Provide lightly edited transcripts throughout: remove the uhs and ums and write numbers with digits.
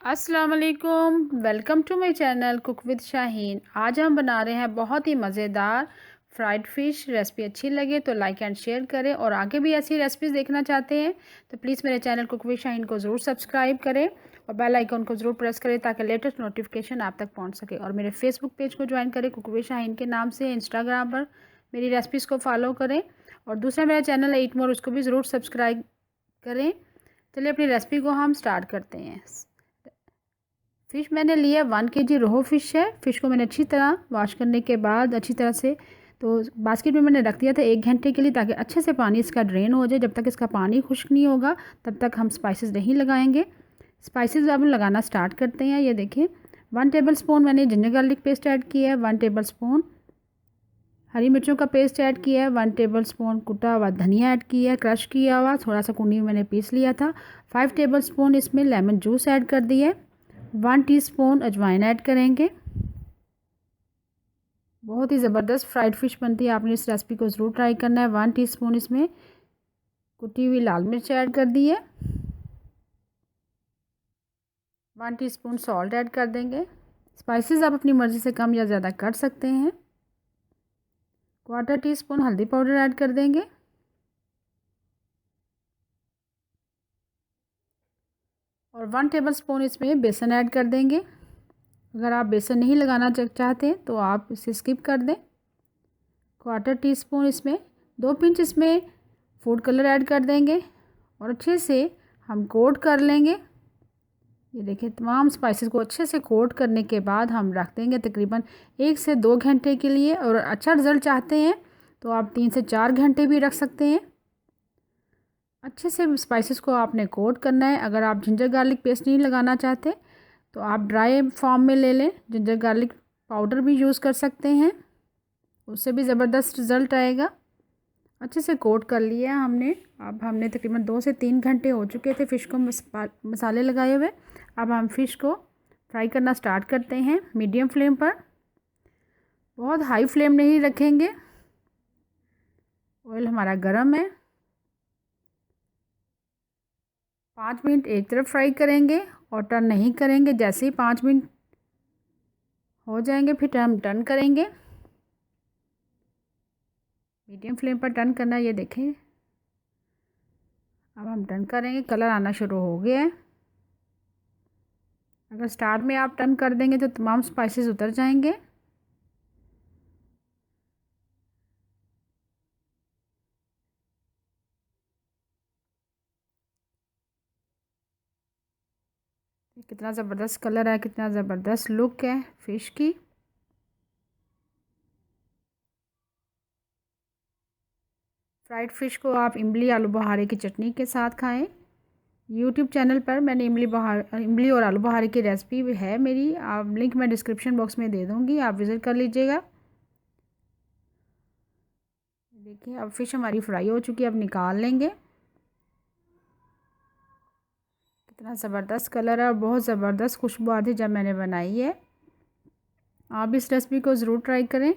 अस्सलाम वालेकुम, welcome to my channel cook with Shaheen. आज हम बना रहे हैं बहुत ही मज़ेदार फ्राइड फ़िश। रेसिपी अच्छी लगे तो लाइक एंड शेयर करें, और आगे भी ऐसी रेसिपीज़ देखना चाहते हैं तो प्लीज़ मेरे चैनल कुक विद शाहीन को ज़रूर सब्सक्राइब करें और बेल आइकन को ज़रूर प्रेस करें ताकि लेटेस्ट नोटिफिकेशन आप तक पहुंच सके। और मेरे फेसबुक पेज को ज्वाइन करें कुक विद शाहीन के नाम से। इंस्टाग्राम पर मेरी रेसिपीज़ को फॉलो करें, और दूसरा मेरा चैनल है ईट मोर, उसको भी ज़रूर सब्सक्राइब करें। चलिए अपनी रेसिपी को हम स्टार्ट करते हैं। फ़िश मैंने लिया 1 kg रोहू फ़िश है। फ़िश को मैंने अच्छी तरह वॉश करने के बाद अच्छी तरह से तो बास्केट में मैंने रख दिया था 1 घंटे के लिए, ताकि अच्छे से पानी इसका ड्रेन हो जाए। जब तक इसका पानी खुश्क नहीं होगा तब तक हम स्पाइसेस नहीं लगाएंगे। स्पाइसेस अब लगाना स्टार्ट करते हैं। ये देखिए 1 टेबलस्पून मैंने जिंजर गार्लिक पेस्ट ऐड किया है, 1 टेबलस्पून हरी मिर्चों का पेस्ट ऐड किया है, 1 टेबलस्पून कुटा हुआ धनिया ऐड किया है, क्रश किया हुआ, थोड़ा सा कूनी मैंने पीस लिया था। 5 टेबलस्पून इसमें लेमन जूस ऐड कर दिया है। 1 टीस्पून अजवाइन ऐड करेंगे। बहुत ही ज़बरदस्त फ्राइड फ़िश बनती है, आपने इस रेसिपी को ज़रूर ट्राई करना है। 1 टीस्पून इसमें कुटी हुई लाल मिर्च ऐड कर दी है। 1 टीस्पून सॉल्ट ऐड कर देंगे। स्पाइसेस आप अपनी मर्ज़ी से कम या ज़्यादा कर सकते हैं। 1/4 टीस्पून हल्दी पाउडर ऐड कर देंगे। और 1 टेबलस्पून इसमें बेसन ऐड कर देंगे। अगर आप बेसन नहीं लगाना चाहते तो आप इसे स्किप कर दें। 1/4 टीस्पून इसमें 2 पिंच इसमें फूड कलर ऐड कर देंगे, और अच्छे से हम कोट कर लेंगे। ये देखिए तमाम स्पाइसेस को अच्छे से कोट करने के बाद हम रख देंगे तकरीबन 1 से 2 घंटे के लिए। और अच्छा रिज़ल्ट चाहते हैं तो आप 3 से 4 घंटे भी रख सकते हैं। अच्छे से स्पाइसेस को आपने कोट करना है। अगर आप जिंजर गार्लिक पेस्ट नहीं लगाना चाहते तो आप ड्राई फॉर्म में ले लें, जिंजर गार्लिक पाउडर भी यूज़ कर सकते हैं, उससे भी ज़बरदस्त रिज़ल्ट आएगा। अच्छे से कोट कर लिया हमने। अब हमने तकरीबन 2 से 3 घंटे हो चुके थे फ़िश को मसाले लगाए हुए। अब हम फ़िश को फ्राई करना स्टार्ट करते हैं मीडियम फ्लेम पर। बहुत हाई फ्लेम नहीं रखेंगे। ऑयल हमारा गर्म है। 5 मिनट एक तरफ फ्राई करेंगे और टर्न नहीं करेंगे। जैसे ही 5 मिनट हो जाएंगे फिर हम टर्न करेंगे। मीडियम फ्लेम पर टर्न करना है। ये देखें अब हम टर्न करेंगे, कलर आना शुरू हो गया है। अगर स्टार्ट में आप टर्न कर देंगे तो तमाम स्पाइसेस उतर जाएंगे। कितना ज़बरदस्त कलर है, कितना ज़बरदस्त लुक है फ़िश की। फ्राइड फ़िश को आप इमली आलू बुखारे की चटनी के साथ खाएं। यूट्यूब चैनल पर मैंने इमली और आलू बुखारे की रेसिपी भी है मेरी, आप लिंक मैं डिस्क्रिप्शन बॉक्स में दे दूँगी, आप विज़िट कर लीजिएगा। देखिए अब फ़िश हमारी फ्राई हो चुकी है, अब निकाल लेंगे। कितना ज़बरदस्त कलर है और बहुत ज़बरदस्त खुशबू आ रही जब मैंने बनाई है। आप इस रेसिपी को ज़रूर ट्राई करें।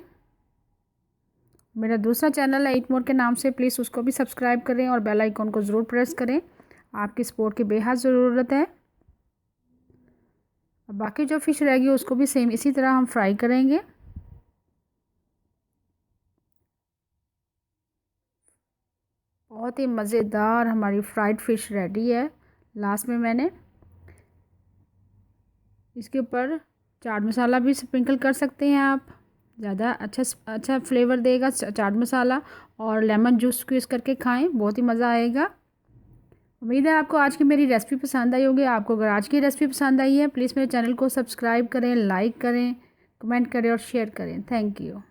मेरा दूसरा चैनल है ईट मोर के नाम से, प्लीज़ उसको भी सब्सक्राइब करें और बेल आइकन को ज़रूर प्रेस करें। आपकी सपोर्ट की बेहद ज़रूरत है। अब बाकी जो फ़िश रहेगी उसको भी सेम इसी तरह हम फ्राई करेंगे। बहुत ही मज़ेदार हमारी फ्राइड फ़िश रेडी है। लास्ट में मैंने इसके ऊपर चाट मसाला भी स्प्रिंकल कर सकते हैं आप, ज़्यादा अच्छा फ्लेवर देगा चाट मसाला। और लेमन जूस स्क्वीज़ करके खाएं, बहुत ही मज़ा आएगा। उम्मीद है आपको आज की मेरी रेसिपी पसंद आई होगी। आपको अगर आज की रेसिपी पसंद आई है प्लीज़ मेरे चैनल को सब्सक्राइब करें, लाइक करें, कमेंट करें और शेयर करें। Thank you.